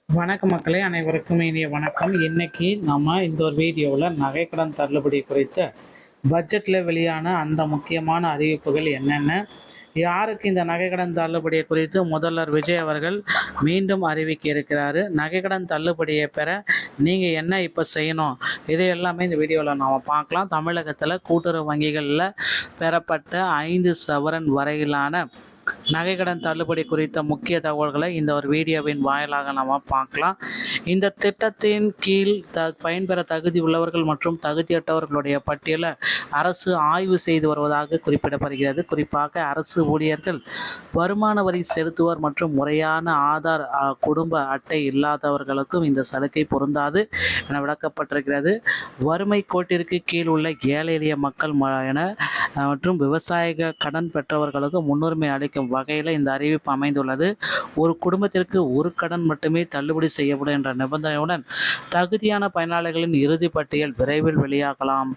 வணக்கம் மக்களே, அனைவருக்கும் இனிய வணக்கம். இன்னைக்கு நம்ம இந்த ஒரு வீடியோவில் நகைக்கடன் தள்ளுபடி குறித்த பட்ஜெட்டில் வெளியான அந்த முக்கியமான அறிவிப்புகள் என்னென்ன, யாருக்கு இந்த நகைக்கடன் தள்ளுபடியை குறித்து முதல்வர் விஜய் அவர்கள் மீண்டும் அறிவிக்க இருக்கிறாரு, நகைக்கடன் தள்ளுபடியை பெற நீங்கள் என்ன இப்போ செய்யணும், இது எல்லாமே இந்த வீடியோவில் நாம் பார்க்கலாம். தமிழகத்தில் கூட்டுறவு வங்கிகளில் பெறப்பட்ட 5 சவரன் வரையிலான நகைக்கடன் தள்ளுபடி குறித்த முக்கிய தகவல்களை இந்த ஒரு வீடியோவின் வாயிலாக நாம் பார்க்கலாம். இந்த திட்டத்தின் கீழ் பயன்பெற தகுதி உள்ளவர்கள் மற்றும் தகுதியற்றவர்களுடைய பட்டியலை அரசு ஆய்வு செய்து வருவதாக குறிப்பிடப்படுகிறது. குறிப்பாக அரசு ஊழியர்கள், வருமான வரி செலுத்துவோர் மற்றும் முறையான ஆதார் குடும்ப அட்டை இல்லாதவர்களுக்கும் இந்த சலுகை பொருந்தாது என விளக்கப்பட்டிருக்கிறது. வறுமை கோட்டிற்கு கீழ் உள்ள ஏழை எளிய மக்கள் மற்றும் விவசாய கடன் பெற்றவர்களுக்கு முன்னுரிமை அளிக்கும் வகையில் இந்த அறிவிப்பு அமைந்துள்ளது. ஒரு குடும்பத்திற்கு ஒரு கடன் மட்டுமே தள்ளுபடி செய்யப்படும் என்ற நிபந்தனையுடன் தகுதியான பயனாளிகளின் இறுதி பட்டியல் விரைவில் வெளியாகலாம்.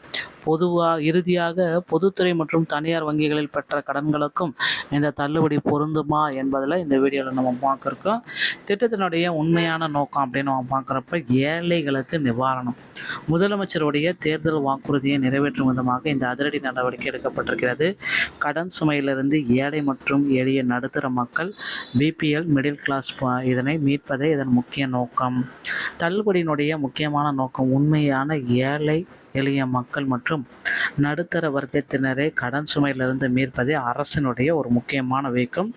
இறுதியாக பொதுத்துறை மற்றும் தனியார் வங்கிகளில் பெற்ற கடன்களுக்கும் இந்த தள்ளுபடி பொருந்துமா என்பதில் இந்த வீடியோவில் நம்ம பார்க்குறோம். திட்டத்தினுடைய உண்மையான நோக்கம் அப்படின்னு நம்ம பார்க்குறப்ப ஏழைகளுக்கு நிவாரணம். முதலமைச்சருடைய தேர்தல் வாக்குறுதியை நிறைவேற்றும் விதமாக இந்த அதிரடி நடவடிக்கை எடுக்கப்பட்டிருக்கிறது. கடன் சுமையிலிருந்து ஏழை மற்றும் எளிய நடுத்தர மக்கள், பிபிஎல், மிடில் கிளாஸ் இதனை மீட்பதே இதன் முக்கிய நோக்கம். தள்ளுபடியினுடைய முக்கியமான நோக்கம் உண்மையான ஏழை எளிய மக்கள் மற்றும் நடுத்தர வர்க்கத்தினரை கடன் சுமையிலிருந்து மீட்பதே அரசினுடைய ஒரு முக்கியமான வேகம்.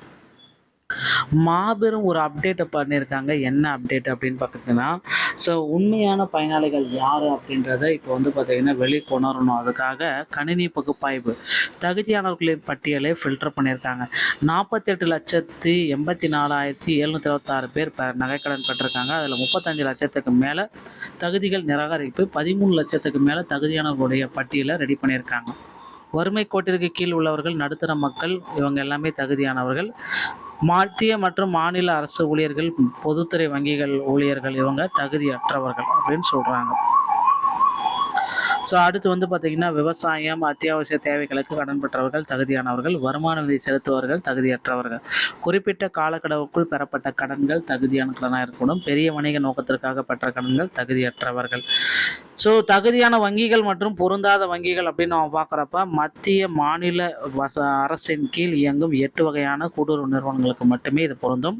மாபெரும் ஒரு அப்டேட்டை பண்ணியிருக்காங்க. என்ன அப்டேட் அப்படின்னு பார்த்தீங்கன்னா, உண்மையான பயனாளிகள் யார் அப்படின்றத இப்போ பார்த்திங்கன்னா வெளிக்கொணரணும். அதுக்காக கணினி பகுப்பாய்வு தகுதியானவர்களின் பட்டியலை ஃபில்டர் பண்ணியிருக்காங்க. 48,84,726 பேர் நகைக்கடன் பெற்றிருக்காங்க. அதில் 35 லட்சத்துக்கு மேலே தகுதிகள் நிராகரிப்பு, 13 லட்சத்துக்கு மேலே தகுதியானவர்களுடைய பட்டியலை ரெடி பண்ணியிருக்காங்க. வறுமை கோட்டிற்கு கீழ் உள்ளவர்கள், நடுத்தர மக்கள், இவங்க எல்லாமே தகுதியானவர்கள். மத்திய மற்றும் மாநில அரசு ஊழியர்கள், பொதுத்துறை வங்கிகள் ஊழியர்கள், இவங்க தகுதியற்றவர்கள் அப்படின்னு சொல்கிறாங்க. அடுத்து பார்த்திங்கன்னா, விவசாயம், அத்தியாவசிய தேவைகளுக்கு கடன் பெற்றவர்கள் தகுதியானவர்கள், வருமான வரி செலுத்துவர்கள் தகுதியற்றவர்கள், குறிப்பிட்ட காலக்கெடுவுக்குள் பெறப்பட்ட கடன்கள் தகுதியான கடனாக இருக்கணும், பெரிய வணிக நோக்கத்திற்காக பெற்ற கடன்கள் தகுதியற்றவர்கள். தகுதியான வங்கிகள் மற்றும் பொருந்தாத வங்கிகள் அப்படின்னு நம்ம பார்க்குறப்ப மத்திய மாநில அரசின் கீழ் இயங்கும் 8 வகையான கூட்டுறவு நிறுவனங்களுக்கு மட்டுமே இது பொருந்தும்.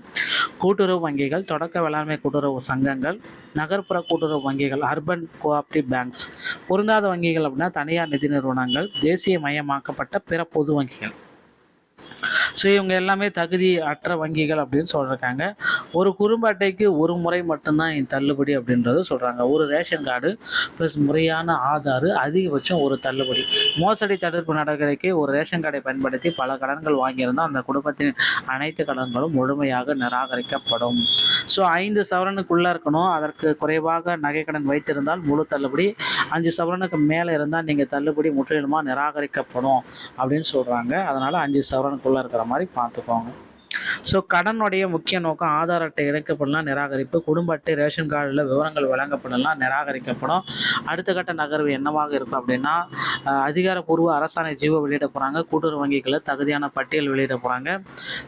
கூட்டுறவு வங்கிகள், தொடக்க வேளாண்மை கூட்டுறவு சங்கங்கள், நகர்ப்புற கூட்டுறவு வங்கிகள், அர்பன் கோஆப்டிவ் பேங்க்ஸ். பொருந்தாத வங்கிகள் அப்படின்னா தனியார் நிதி நிறுவனங்கள், தேசிய மயமாக்கப்பட்ட பிற பொது வங்கிகள். இவங்க எல்லாமே தகுதி அற்ற வங்கிகள் அப்படின்னு சொல்லியிருக்காங்க. ஒரு குடும்ப அட்டைக்கு ஒரு முறை மட்டும்தான் தள்ளுபடி அப்படின்றது சொல்கிறாங்க. ஒரு ரேஷன் கார்டு ப்ளஸ் முறையான ஆதார், அதிகபட்சம் ஒரு தள்ளுபடி. மோசடி தடுப்பு நடவடிக்கை, ஒரு ரேஷன் கார்டை பயன்படுத்தி பல கடன்கள் வாங்கியிருந்தால் அந்த குடும்பத்தின் அனைத்து கடன்களும் முழுமையாக நிராகரிக்கப்படும். 5 சவரனுக்குள்ளே இருக்கணும். அதற்கு குறைவாக நகைக்கடன் வைத்திருந்தால் முழு தள்ளுபடி, 5 சவரனுக்கு மேலே இருந்தால் நீங்கள் தள்ளுபடி முற்றிலுமாக நிராகரிக்கப்படும் அப்படின்னு சொல்கிறாங்க. அதனால் 5 சவரனுக்குள்ளே இருக்கிற மாதிரி பார்த்துக்கோங்க. கடனுடைய முக்கிய நோக்கம் ஆதார் அட்டை இணைக்கப்படலாம், நிராகரிப்பு. குடும்ப அட்டை, ரேஷன் கார்டில் விவரங்கள் வழங்கப்படலாம், நிராகரிக்கப்படும். அடுத்த கட்ட நகர்வு என்னவாக இருக்கும் அப்படின்னா, அதிகாரப்பூர்வ அரசாணை ஜீவோ வெளியிட போகிறாங்க. கூட்டுறவு வங்கிகளில் தகுதியான பட்டியல் வெளியிட போகிறாங்க.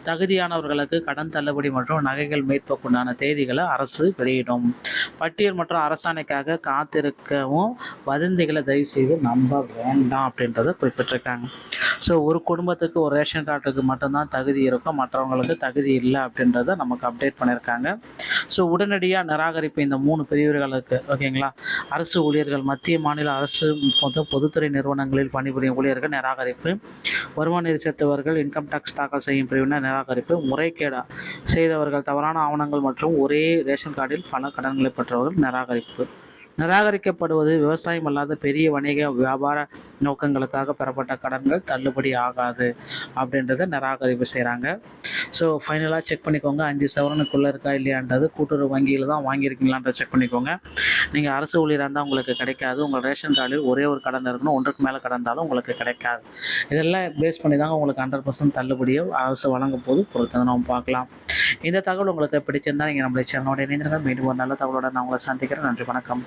தகுதியானவர்களுக்கு கடன் தள்ளுபடி மற்றும் நகைகள் மீட்புக்குண்டான தேதிகளை அரசு வெளியிடும். பட்டியல் மற்றும் அரசாணைக்காக காத்திருக்கவும் வதந்திகளை தயவு செய்து நம்ப வேண்டாம் அப்படின்றத குறிப்பிட்டிருக்காங்க. ஒரு குடும்பத்துக்கு ஒரு ரேஷன் கார்டுக்கு மட்டும்தான் தகுதி இருக்கும், மற்றவங்களுக்கு தகுதி இல்லை அப்படின்றத நமக்கு அப்டேட் பண்ணியிருக்காங்க. உடனடியாக நிராகரிப்பு இந்த 3 பிரிவுகளுக்கு, ஓகேங்களா. அரசு ஊழியர்கள், மத்திய மாநில அரசு பொதுத்துறை நிறுவனங்களில் பணிபுரியும் ஊழியர்கள் நிராகரிப்பு, வருமான வரி செலுத்துவர்கள், இன்கம் டேக்ஸ் தாக்கல் செய்யும் பிரிவினர் நிராகரிப்பு, முறைகேடு செய்தவர்கள், தவறான ஆவணங்கள் மற்றும் ஒரே ரேஷன் கார்டில் பல கடன்களை பெற்றவர்கள் நிராகரிப்பு. நிராகரிக்கப்படுவது விவசாயம் அல்லாத பெரிய வணிக வியாபார நோக்கங்களுக்காக பெறப்பட்ட கடன்கள் தள்ளுபடி ஆகாது அப்படின்றத நிராகரிப்பு செய்கிறாங்க. ஃபைனலாக செக் பண்ணிக்கோங்க, 5 சவரனுக்குள்ளே இருக்கா இல்லையான்றது. கூட்டுறவு வங்கியில் தான் வாங்கியிருக்கீங்களான்ற செக் பண்ணிக்கோங்க. நீங்கள் அரசு ஊழியராக இருந்தால் உங்களுக்கு கிடைக்காது. உங்கள் ரேஷன் கார்டில் ஒரே ஒரு கடன் இருக்கணும், 1க்கு மேலே கடந்தாலும் உங்களுக்கு கிடைக்காது. இதெல்லாம் பேஸ் பண்ணி தாங்க உங்களுக்கு 100% தள்ளுபடியை அரசு வழங்கும் போது பொறுத்து நம்ம பார்க்கலாம். இந்த தகவல் உங்களுக்கு பிடிச்சிருந்தால் நீங்கள் நம்மளுடைய சேனலோட இணைந்திருந்தால் மீண்டும் ஒரு நல்ல தகவலோட நான் உங்களை சந்திக்கிறேன். நன்றி, வணக்கம்.